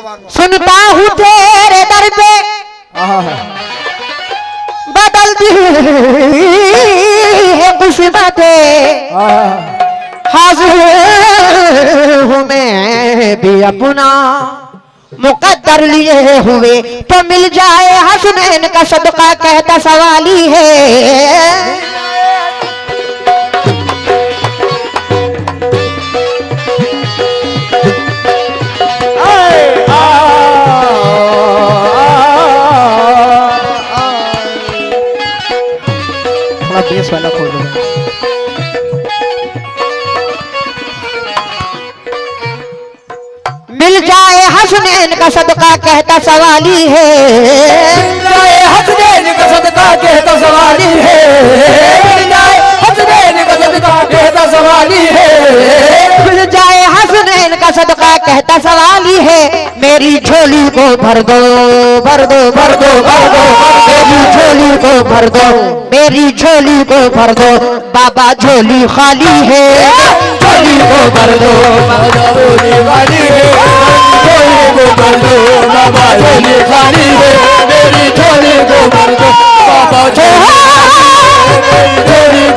सुनता हूँ तेरे दर पे बदल दी है किस्मतें, हाजिर हूँ मैं भी अपना मुकद्दर लिए हुए, तो मिल जाए हसनैन का सदका कहता सवाली है। बेस वाला खोल दो। मिल जाए हसनैन का सदका कहता सवाली है, मिल जाए हसनैन का सदका कहता सवाली है, मिल जाए हसनैन का सदका कहता सवाली है, मिल जाए हसनैन का सदका कहता सवाली है। मेरी झोली को भर दो भर दो भर दो भर दो, मेरी झोली को भर दो, मेरी झोली को भर दो, बाबा झोली खाली है। झोली को भर दो बाबा झोली खाली है, झोली को भर दो बाबा झोली खाली है, मेरी झोली को भर दो बाबा झोली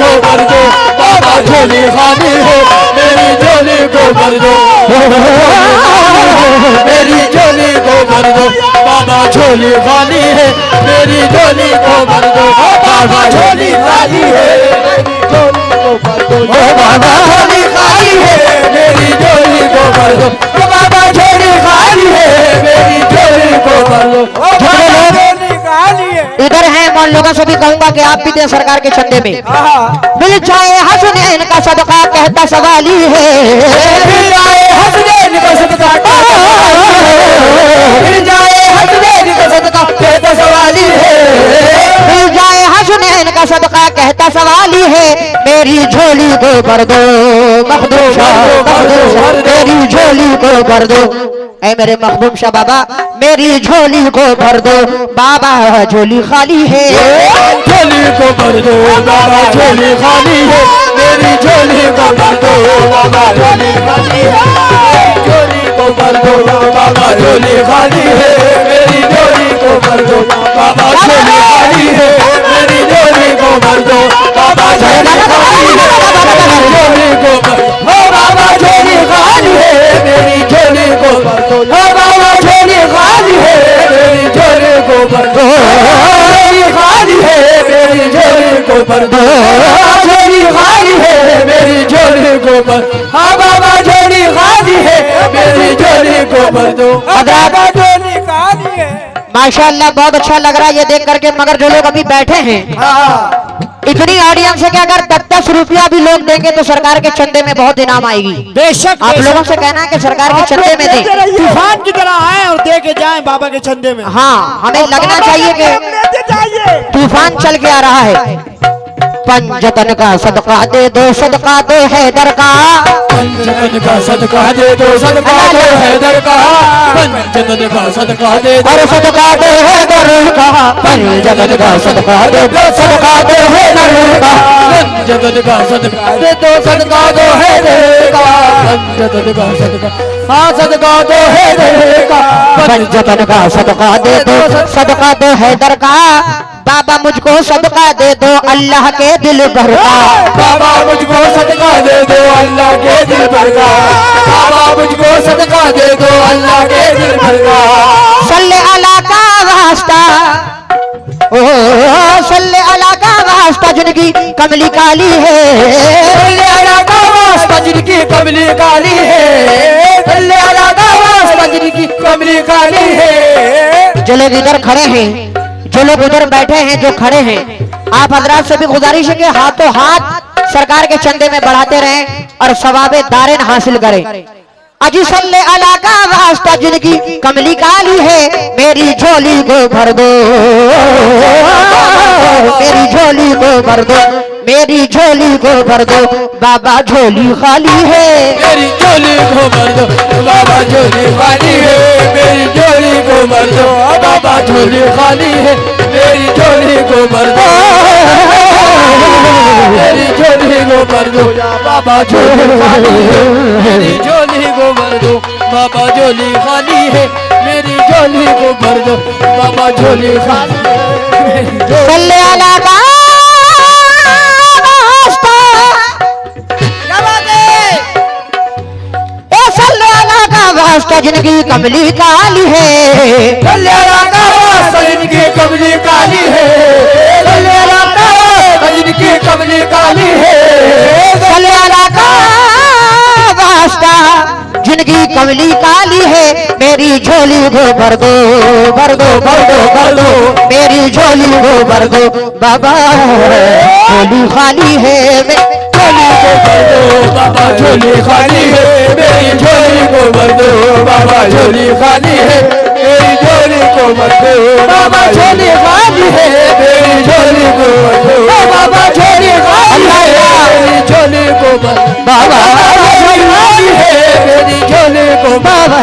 को भर दो बाबा झोली खाली है, मेरी झोली को भर दो, मेरी झोली को भर दो बाबा झोली खाली है, मेरी झोली को भर दो बाबा झोली खाली है, झोली को भर दो बाबा झोली खाली है, मेरी झोली को भर दो बाबा झोली खाली है, मेरी झोली को भर दो झोली खाली है। इधर है मैं लोगों से भी कहूंगा कि आप भी दें सरकार के चंदे में। मिल जाए हसनैन का सदका कहता सवाली है, मिल जाए हसनैन का सदका, मिल जाए हसनैन का सदका कहता सवाली है, मिल जाए हसनैन का सदका कहता सवाली है। मेरी झोली को भर दो मखदूम शाह, मेरी झोली को भर दो, ऐ मेरे मखदूम शाह बाबा मेरी झोली को भर दो, बाबा झोली खाली है। झोली को भर दो बाबा झोली खाली है, मेरी झोली को भर दो बाबा झोली खाली है, झोली को भर दो बाबा झोली खाली है, मेरी झोली को भर दो बाबा झोली खाली है, मेरी झोली को भर दो बाबा झोली खाली है, झोली को भर दो बाबा झोली खाली है, मेरी झोली को भर दो बाबा झोली खाली है, मेरी झोली को भर दो खाली है, मेरी झोली को भर दो झोली खाली है, मेरी झोली को भर, हाँ बाबा झोली खाली है, मेरी झोली को भर दो बाबा झोली खाली है। माशाअल्लाह बहुत अच्छा लग रहा है ये देख करके, मगर जो लोग अभी बैठे हैं इतनी ऑडियंस है कि अगर 10-10 रुपया भी लोग देंगे तो सरकार के चंदे में बहुत इनाम आएगी। बेशक आप लोगों से कहना है कि सरकार के चंदे में दें, तूफान की तरह आए और दे के जाएं बाबा के चंदे में। हाँ हमें लगना चाहिए कि तूफान चल के आ रहा है। पंजतन का सदका दे दो हैदर का, पंजतन का सदका दे दो हैदर का, पंजतन का सदका दे दो सदका दे हैदर का, पंजतन का सदका दे दो हैदर का, पंजतन का सदका दे दो हैदर का, पंजतन का सदका, हाँ सदका दो हैदर का, पंजतन का सदका दे हैदर का, बाबा मुझको सदका दे दो अल्लाह के दिल भर का, बाबा मुझको सदका दे दो अल्लाह के दिल भर का, बाबा मुझको सदका दे दो अल्लाह के दिल भर का, सल्ले अला का वास्ता, ओ सल्ले अला का वास्ता जिनकी कमली काली है, सल्ले अला का वास्ता जिनकी कमली काली है, सल्ले अला का वास्ता जिनकी कमली काली है। जो लोग इधर खड़े हैं, जो लोग उधर बैठे हैं, जो खड़े हैं, आप हजरात से भी गुजारिश है कि हाथों हाथ सरकार के चंदे में बढ़ाते रहें और सवाबे दारेन हासिल करें। अजी सल्ले अला का वास्ता जिनकी कमली काली है, मेरी झोली को भर दो, मेरी झोली को भर दो, मेरी झोली को भर दो, बाबा झोली खाली है, मेरी झोली को भर दो बाबा झोली खाली है, मेरी झोली को भर दो बाबा झोली खाली है, मेरी झोली को भर दो, मेरी झोली को भर दो बाबा झोली खाली है, मेरी झोली को भर दो बाबा झोली खाली है, भर दो बाबा झोली खाली है मेरी झोली सल्ले अला का वास्ता क्या बात है ए सल्ले अला का वास्ता जिनकी कमली काली है कल्याणा का वास्ता इनकी कमली काली है कल्याणा का वास्ता इनकी कमली काली है सल्ले अला का वास्ता जिनकी कमली काली है मेरी झोली को भर दो भर दो भर दो भर दो मेरी झोली को भर दो बाबा झोली खाली है झोली को भर दो बाबा झोली खाली है मेरी झोली को भर दो बाबा झोली खाली है मेरी झोली को भर दो बाबा झोली खाली है मेरी झोली को भर दो बाबा झोली खाली है मेरी झोली को भर बाबा झोली खाली है मेरी झोली को बाबा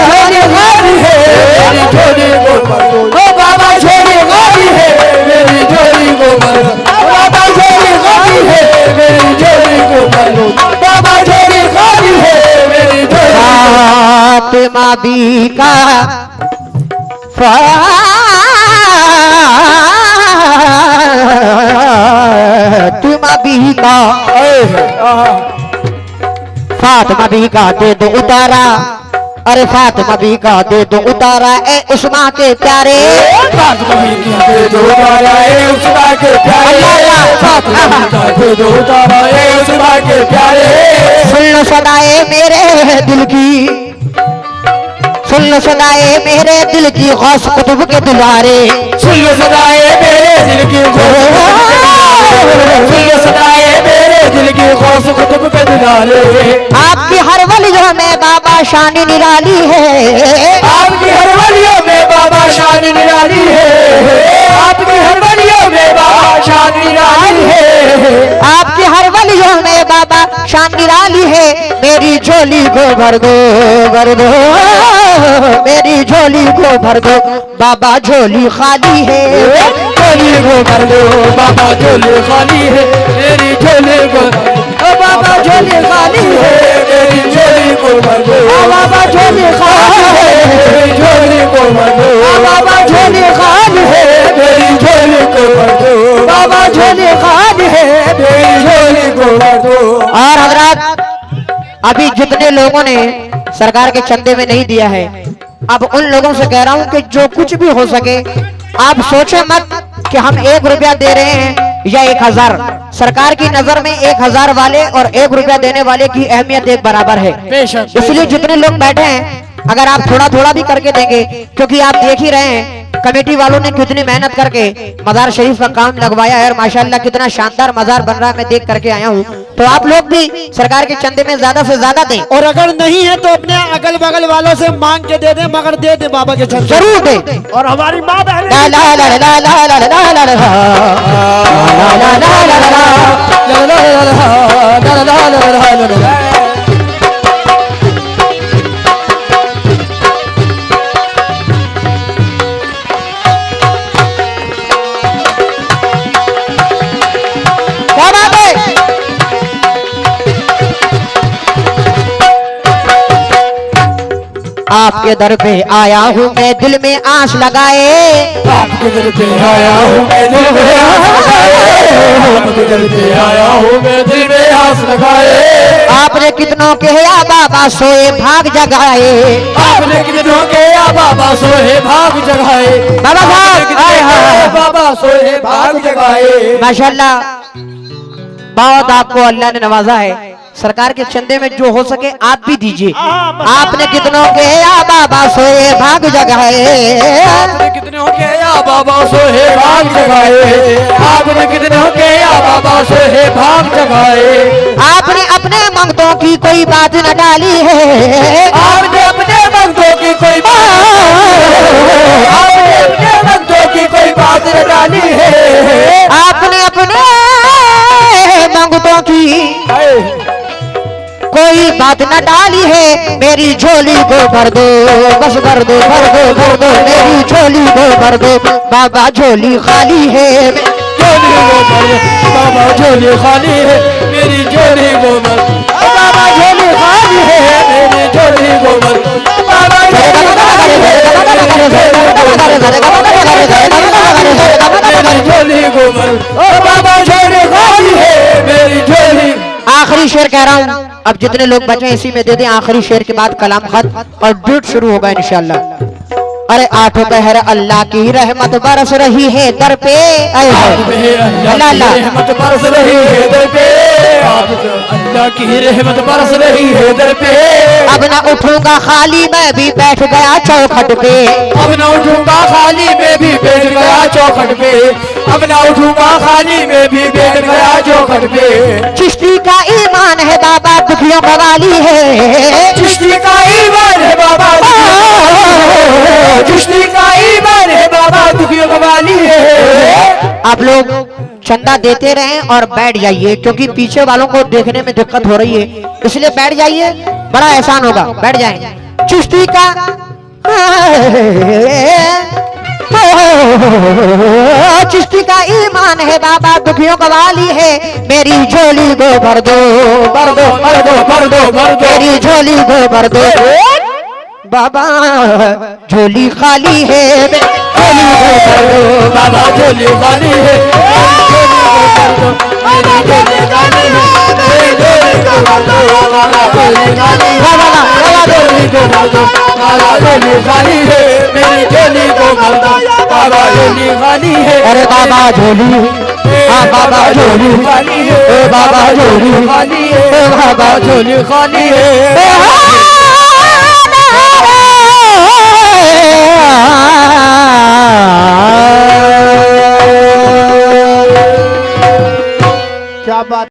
झोली खाली है मेरी झोली को भर दो बाबा झोली खाली है मेरी झोली को भर दो बाबा झोली खाली है मेरी झोली को भर दो बाबा झोली खाली है मेरी झोली फातिमा बी का फातिमा बी का फातिमा बी का दे दो उतारा अरे फातिमा बी का दे दो उतारा ए उस्मा के प्यारे फातिमा बी का दे दो उतारा ए उस्मा के प्यारे फातिमा बी का दे दो उतारा ए उस्मा के प्यारे सुन लो सदाए मेरे दिल की सुन लो सदाए मेरे दिल की गौस कुतुब के दुलारे सुन लो सदाए मेरे दिल की सुन लो सदाए मेरे दिल की गौस कुतुब के दुलारे आपकी हर वलियों में बाबा शान निराली है आपकी हर वलियों में बाबा शान निराली है आपकी हर वलियों में बाबा शान निराली है आपकी हर वलियों में बाबा शान निराली है मेरी झोली को भर दो मेरी झोली को भर दो बाबा झोली खाली है झोली को भर दो बाबा झोली खाली है मेरी झोली को बाबा झोली खाली है मेरी झोली को भर दो बाबा झोली खाली है मेरी झोली को भर दो बाबा झोली खाली है मेरी झोली को भर दो बाबा झोली खाली है मेरी झोली को भर दो। और हजरात अभी जितने लोगों ने सरकार के चंदे में नहीं दिया है अब उन लोगों से कह रहा हूं कि जो कुछ भी हो सके आप सोचे मत कि हम 1 रुपया दे रहे हैं या 1000 सरकार की नजर में 1000 वाले और 1 रुपया देने वाले की अहमियत एक बराबर है इसलिए जितने लोग बैठे हैं अगर आप थोड़ा थोड़ा भी करके देंगे क्योंकि आप देख ही रहे हैं कमेटी वालों ने कितनी मेहनत करके मजार शरीफ का काम लगवाया है और माशाल्लाह कितना शानदार मजार बन रहा है मैं देख करके आया हूँ तो आप लोग भी सरकार के चंदे में ज्यादा से ज्यादा दें और अगर नहीं है तो अपने अगल बगल वालों से मांग के दे दें मगर दे दें बाबा के चंदे जरूर दें और हमारी माँ ला ला ला ला ला ला ला ला ला ला ला ला आपके दर पे आया हूँ मैं दिल में आस लगाए आपके दर पे आया हूँ मैं दिल में आस लगाए आपके दर पे आया हूँ मैं दिल में आस लगाए आपने कितनों के या बाबा सोए भाग जगाए आपने कितनों के या बाबा सोए भाग जगाए बाबा साहब बाबा सोए भाग जगाए माशाल्लाह बहुत आपको अल्लाह ने नवाजा है सरकार के चंदे में जो हो सके आप भी दीजिए आपने कितनों के या बाबा सोए भाग जगाए आपने कितनों के या बाबा सोए भाग जगाए आपने कितनों के या बाबा सोए भाग जगाए आपने अपने मंगतों की कोई बात न डाली है आपने अपने मंगतों की कोई आपने अपने मंगतों की कोई बात न डाली है आपने अपने मंगतों की कोई बात न डाली है मेरी झोली को भर दो बस भर दो भर दो भर दो मेरी झोली को भर दो बाबा झोली खाली है झोली को भर दो बाबा झोली खाली है मेरी झोली को भर दो बाबा झोली खाली है मेरी झोली को भर दो बाबा झोली खाली है अब जितने लोग बचे हैं इसी में दे दें, आखिरी शेर के बाद कलाम खत्म और ड्यूट शुरू होगा इंशाल्लाह। अरे आठों पहर अल्लाह की रहमत बरस रही है दर पे, अल्लाह की रहमत बरस रही है दर पे, अल्लाह की रहमत बरस रही है दर पे। अब ना उठूंगा खाली मैं भी बैठ गया चौखट पे, अब ना उठूंगा खाली मैं भी बैठ गया चौखट पे, अब ना उठूंगा खाली मैं भी बैठ गया चौखट पे। चिश्ती का ईमान है बाबा दुखियों का वाली है, चिश्ती का ईमान है बाबा, चिश्ती का ईमान है बाबा दुखियों का वाली है। आप लोग चंदा देते रहें और बैठ जाइए, क्योंकि पीछे वालों को देखने में दिक्कत हो रही है, इसलिए बैठ जाइए, बड़ा एहसान होगा, बैठ जाएं। चिश्ती का चिश्ती का ईमान है बाबा दुखियों का वाली है, मेरी झोली को भर दो भर दो भर दो भर दो भर दो, मेरी झोली को भर दो बाबा, झोली खाली है झोली को भर दो बाबा झोली खाली है, मेरी झोली खाली है, मेरी झोली को भर दो बाबा झोली खाली है, बाबा झोली को भर दो बाबा झोली खाली है, मेरी झोली को भर दो बाबा झोली खाली है। अरे बाबा झोली, हाँ बाबा झोली खाली है, बाबा झोली खाली है, बाबा झोली खाली है। क्या बात।